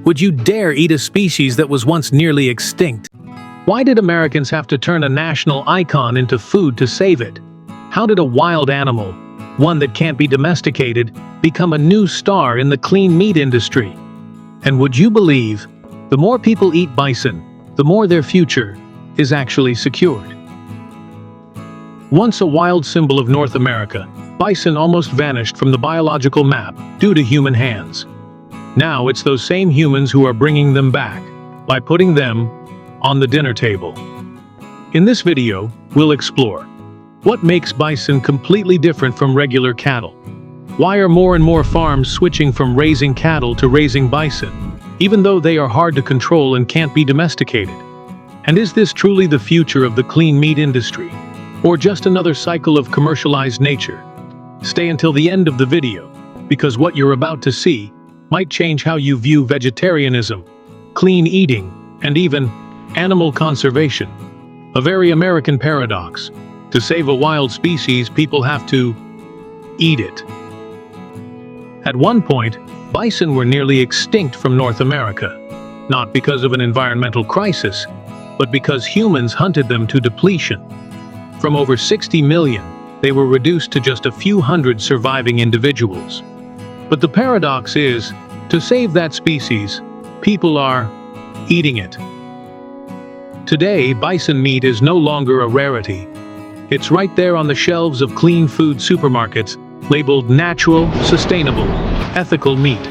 Would you dare eat a species that was once nearly extinct? Why did Americans have to turn a national icon into food to save it? How did a wild animal, one that can't be domesticated, become a new star in the clean meat industry? And would you believe, the more people eat bison, the more their future is actually secured. Once a wild symbol of North America, bison almost vanished from the biological map due to human hands. Now it's those same humans who are bringing them back by putting them on the dinner table. In this video, we'll explore what makes bison completely different from regular cattle. Why are more and more farms switching from raising cattle to raising bison, even though they are hard to control and can't be domesticated? And is this truly the future of the clean meat industry, or just another cycle of commercialized nature? Stay until the end of the video, because what you're about to see might change how you view vegetarianism, clean eating, and even animal conservation. A very American paradox. To save a wild species, people have to eat it. At one point, bison were nearly extinct from North America, not because of an environmental crisis, but because humans hunted them to depletion. From over 60 million, they were reduced to just a few hundred surviving individuals. But the paradox is, to save that species, people are eating it. Today, bison meat is no longer a rarity. It's right there on the shelves of clean food supermarkets, labeled natural, sustainable, ethical meat.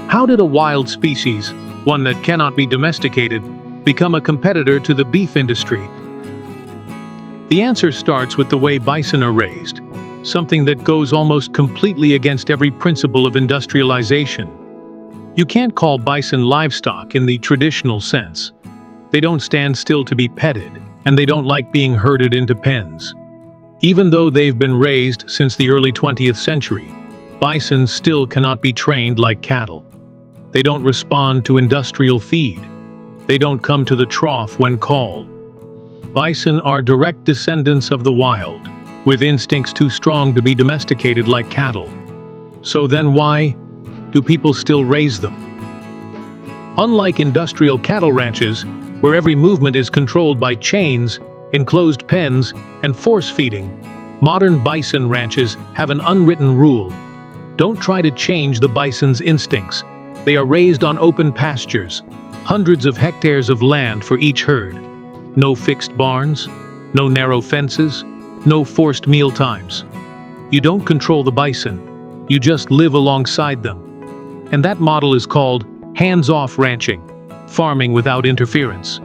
How did a wild species, one that cannot be domesticated, become a competitor to the beef industry? The answer starts with the way bison are raised, something that goes almost completely against every principle of industrialization. You can't call bison livestock in the traditional sense. They don't stand still to be petted, and they don't like being herded into pens. Even though they've been raised since the early 20th century, bison still cannot be trained like cattle. They don't respond to industrial feed. They don't come to the trough when called. Bison are direct descendants of the wild, with instincts too strong to be domesticated like cattle. So then why do people still raise them? Unlike industrial cattle ranches, where every movement is controlled by chains, enclosed pens, and force feeding, modern bison ranches have an unwritten rule. Don't try to change the bison's instincts. They are raised on open pastures, hundreds of hectares of land for each herd. No fixed barns, no narrow fences, no forced meal times. You don't control the bison, you just live alongside them. And that model is called hands-off ranching, farming without interference.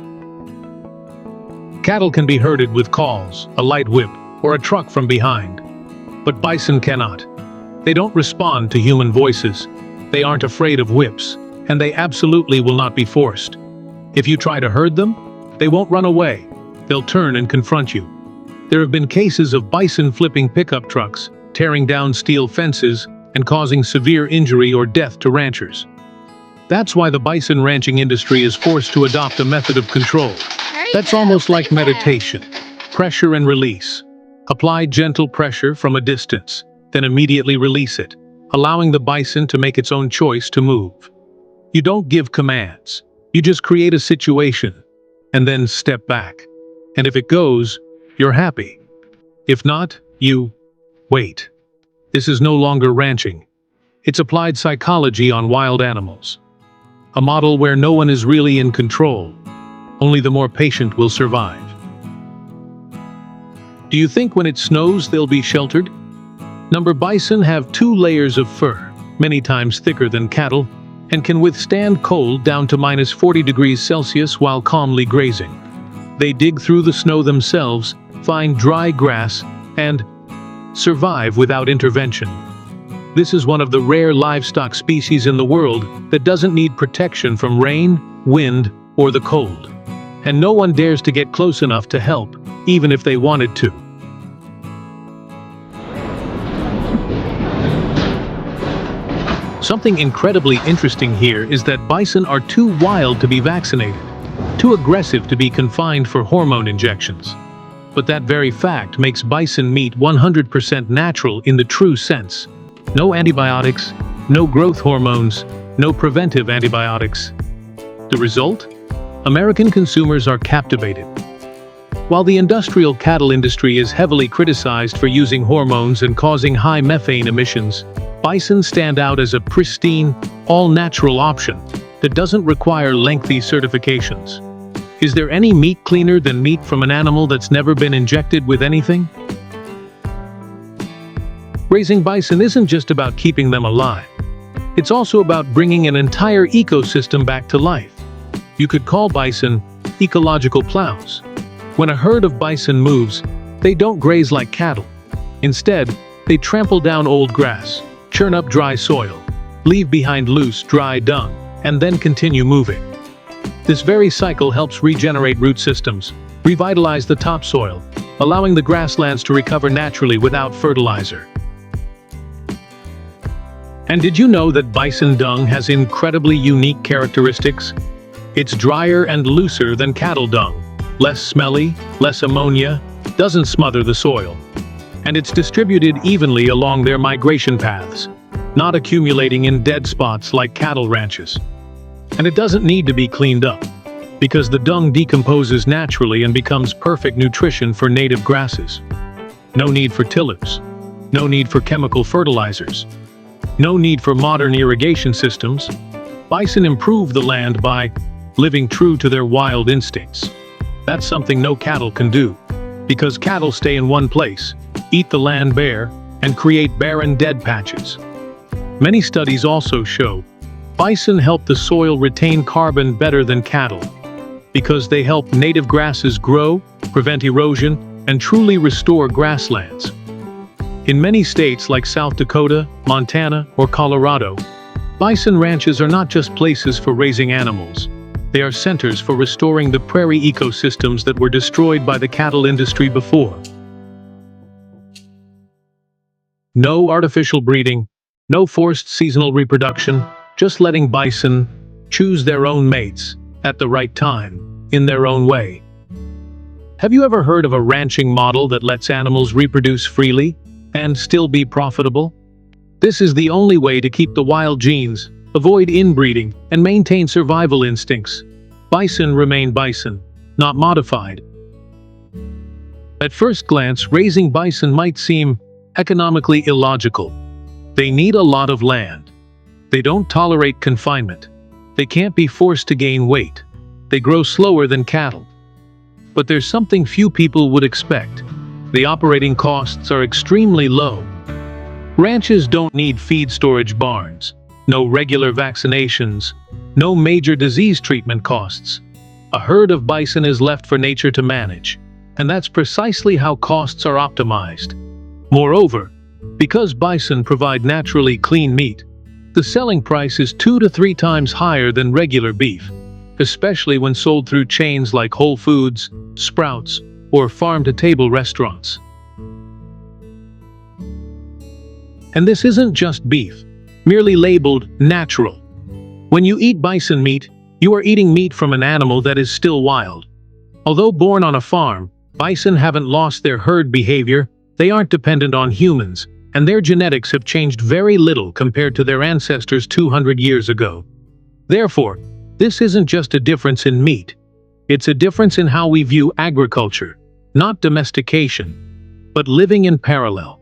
Cattle can be herded with calls, a light whip, or a truck from behind. But bison cannot. They don't respond to human voices. They aren't afraid of whips, and they absolutely will not be forced. If you try to herd them, they won't run away. They'll turn and confront you. There have been cases of bison flipping pickup trucks, tearing down steel fences, and causing severe injury or death to ranchers. That's why the bison ranching industry is forced to adopt a method of control. That's almost like meditation. Pressure and release. Apply gentle pressure from a distance, then immediately release it, allowing the bison to make its own choice to move. You don't give commands. You just create a situation, and then step back. And if it goes, you're happy. If not, you wait. This is no longer ranching. It's applied psychology on wild animals. A model where no one is really in control. Only the more patient will survive. Do you think when it snows they'll be sheltered? Bison have 2 layers of fur, many times thicker than cattle, and can withstand cold down to -40°C while calmly grazing. They dig through the snow themselves, find dry grass, and survive without intervention. This is one of the rare livestock species in the world that doesn't need protection from rain, wind, or the cold. And no one dares to get close enough to help, even if they wanted to. Something incredibly interesting here is that bison are too wild to be vaccinated, too aggressive to be confined for hormone injections. But that very fact makes bison meat 100% natural in the true sense. No antibiotics, no growth hormones, no preventive antibiotics. The result? American consumers are captivated. While the industrial cattle industry is heavily criticized for using hormones and causing high methane emissions, bison stand out as a pristine, all-natural option that doesn't require lengthy certifications. Is there any meat cleaner than meat from an animal that's never been injected with anything? Raising bison isn't just about keeping them alive. It's also about bringing an entire ecosystem back to life. You could call bison ecological plows. When a herd of bison moves, they don't graze like cattle. Instead, they trample down old grass, churn up dry soil, leave behind loose, dry dung, and then continue moving. This very cycle helps regenerate root systems, revitalize the topsoil, allowing the grasslands to recover naturally without fertilizer. And did you know that bison dung has incredibly unique characteristics? It's drier and looser than cattle dung, less smelly, less ammonia, doesn't smother the soil. And it's distributed evenly along their migration paths, not accumulating in dead spots like cattle ranches. And it doesn't need to be cleaned up, because the dung decomposes naturally and becomes perfect nutrition for native grasses. No need for tillers. No need for chemical fertilizers. No need for modern irrigation systems. Bison improve the land by living true to their wild instincts. That's something no cattle can do, because cattle stay in one place, eat the land bare, and create barren dead patches. Many studies also show bison help the soil retain carbon better than cattle, because they help native grasses grow, prevent erosion, and truly restore grasslands. In many states like South Dakota, Montana, or Colorado, bison ranches are not just places for raising animals. They are centers for restoring the prairie ecosystems that were destroyed by the cattle industry before. No artificial breeding, no forced seasonal reproduction, just letting bison choose their own mates at the right time, in their own way. Have you ever heard of a ranching model that lets animals reproduce freely and still be profitable? This is the only way to keep the wild genes, avoid inbreeding, and maintain survival instincts. Bison remain bison, not modified. At first glance, raising bison might seem economically illogical. They need a lot of land. They don't tolerate confinement. They can't be forced to gain weight. They grow slower than cattle. But there's something few people would expect. The operating costs are extremely low. Ranches don't need feed storage barns, no regular vaccinations, no major disease treatment costs. A herd of bison is left for nature to manage, and that's precisely how costs are optimized. Moreover, because bison provide naturally clean meat, the selling price is 2 to 3 times higher than regular beef, especially when sold through chains like Whole Foods, Sprouts, or farm-to-table restaurants. And this isn't just beef, merely labeled natural. When you eat bison meat, you are eating meat from an animal that is still wild. Although born on a farm, bison haven't lost their herd behavior, they aren't dependent on humans, and their genetics have changed very little compared to their ancestors 200 years ago. Therefore, this isn't just a difference in meat. It's a difference in how we view agriculture, not domestication, but living in parallel.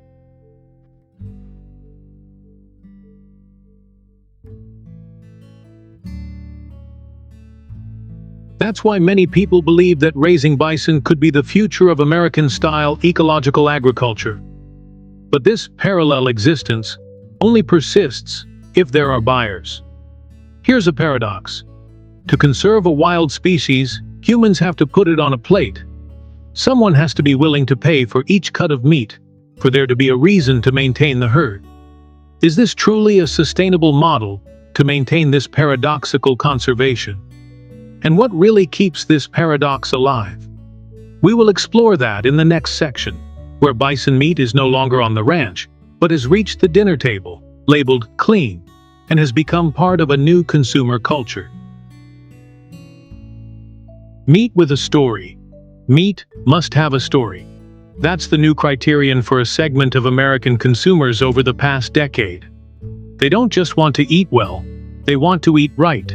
That's why many people believe that raising bison could be the future of American-style ecological agriculture. But this parallel existence only persists if there are buyers. Here's a paradox. To conserve a wild species, humans have to put it on a plate. Someone has to be willing to pay for each cut of meat, for there to be a reason to maintain the herd. Is this truly a sustainable model to maintain this paradoxical conservation? And what really keeps this paradox alive? We will explore that in the next section, where bison meat is no longer on the ranch, but has reached the dinner table, labeled clean, and has become part of a new consumer culture. Meat with a story. Meat must have a story. That's the new criterion for a segment of American consumers over the past decade. They don't just want to eat well, They want to eat right.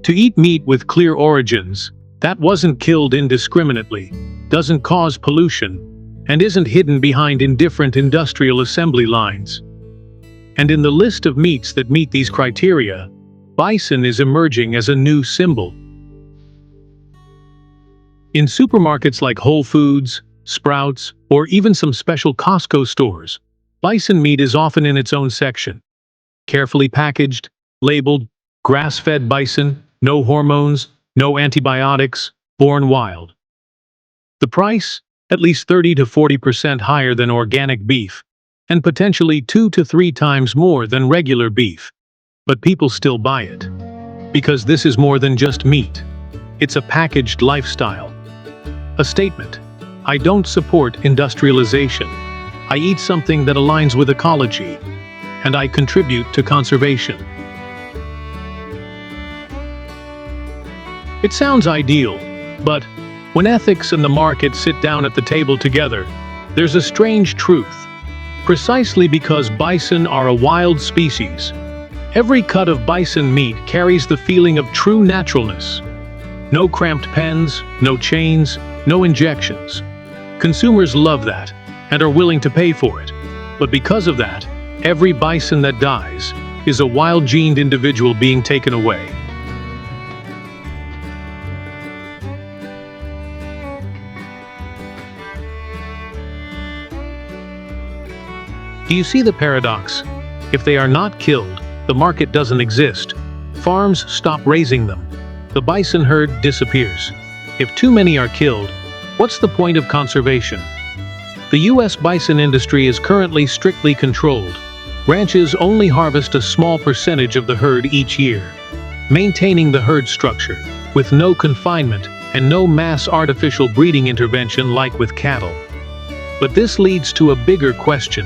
To eat meat with clear origins, that wasn't killed indiscriminately, doesn't cause pollution, and isn't hidden behind indifferent industrial assembly lines. And in the list of meats that meet these criteria, bison is emerging as a new symbol. In supermarkets like Whole Foods, Sprouts, or even some special Costco stores, bison meat is often in its own section. Carefully packaged, labeled, grass-fed bison, no hormones, no antibiotics, born wild. The price? At least 30 to 40% higher than organic beef, and potentially 2 to 3 times more than regular beef. But people still buy it. Because this is more than just meat. It's a packaged lifestyle. A statement. I don't support industrialization. I eat something that aligns with ecology, and I contribute to conservation. It sounds ideal, but when ethics and the market sit down at the table together, there's a strange truth. Precisely because bison are a wild species, every cut of bison meat carries the feeling of true naturalness. No cramped pens, no chains, no injections. Consumers love that and are willing to pay for it. But because of that, every bison that dies is a wild-gened individual being taken away. Do you see the paradox? If they are not killed, the market doesn't exist. Farms stop raising them. The bison herd disappears. If too many are killed, what's the point of conservation? The U.S. bison industry is currently strictly controlled. Ranches only harvest a small percentage of the herd each year, maintaining the herd structure, with no confinement and no mass artificial breeding intervention like with cattle. But this leads to a bigger question.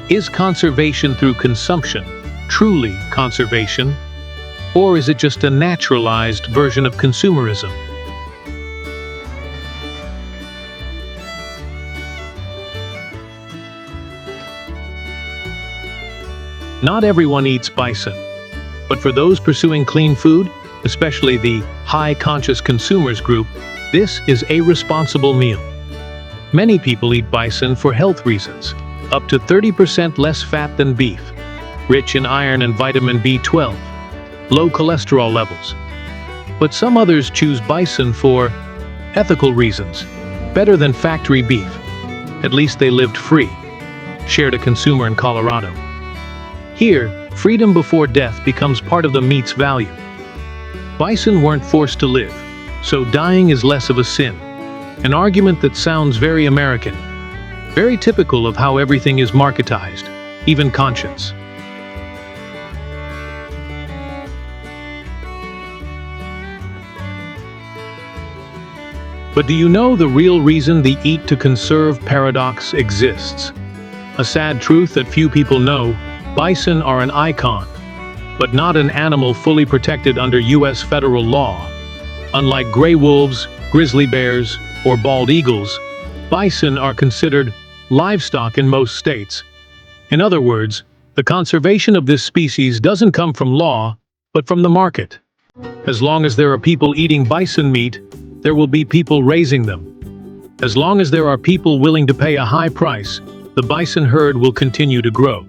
Is conservation through consumption truly conservation? Or is it just a naturalized version of consumerism? Not everyone eats bison, but for those pursuing clean food, especially the high-conscious consumers group, this is a responsible meal. Many people eat bison for health reasons. Up to 30% less fat than beef, rich in iron and vitamin B12, low cholesterol levels. But some others choose bison for ethical reasons, better than factory beef. At least they lived free, shared a consumer in Colorado. Here, freedom before death becomes part of the meat's value. Bison weren't forced to live, so dying is less of a sin. An argument that sounds very American. Very typical of how everything is marketized, even conscience. But do you know the real reason the eat to conserve paradox exists? A sad truth that few people know, bison are an icon, but not an animal fully protected under U.S. federal law. Unlike gray wolves, grizzly bears, or bald eagles, bison are considered livestock in most states. In other words, the conservation of this species doesn't come from law, but from the market. As long as there are people eating bison meat, there will be people raising them. As long as there are people willing to pay a high price, the bison herd will continue to grow.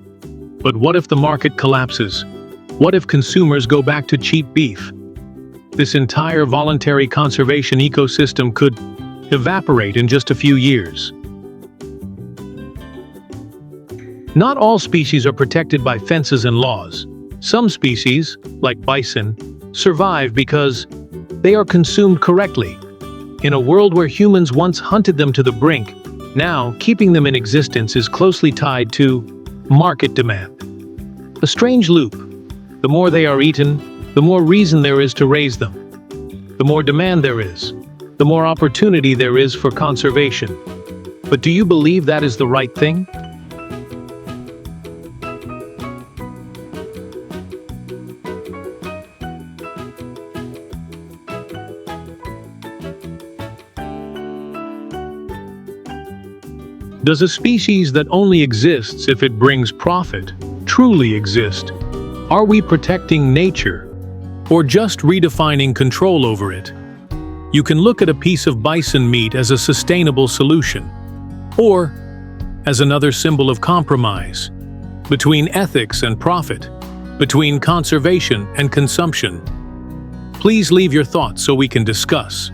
But what if the market collapses? What if consumers go back to cheap beef? This entire voluntary conservation ecosystem could evaporate in just a few years. Not all species are protected by fences and laws. Some species, like bison, survive because they are consumed correctly. In a world where humans once hunted them to the brink, now keeping them in existence is closely tied to market demand. A strange loop. The more they are eaten, the more reason there is to raise them. The more demand there is, the more opportunity there is for conservation. But do you believe that is the right thing? Does a species that only exists if it brings profit truly exist? Are we protecting nature, or just redefining control over it? You can look at a piece of bison meat as a sustainable solution, or as another symbol of compromise between ethics and profit, between conservation and consumption. Please leave your thoughts so we can discuss.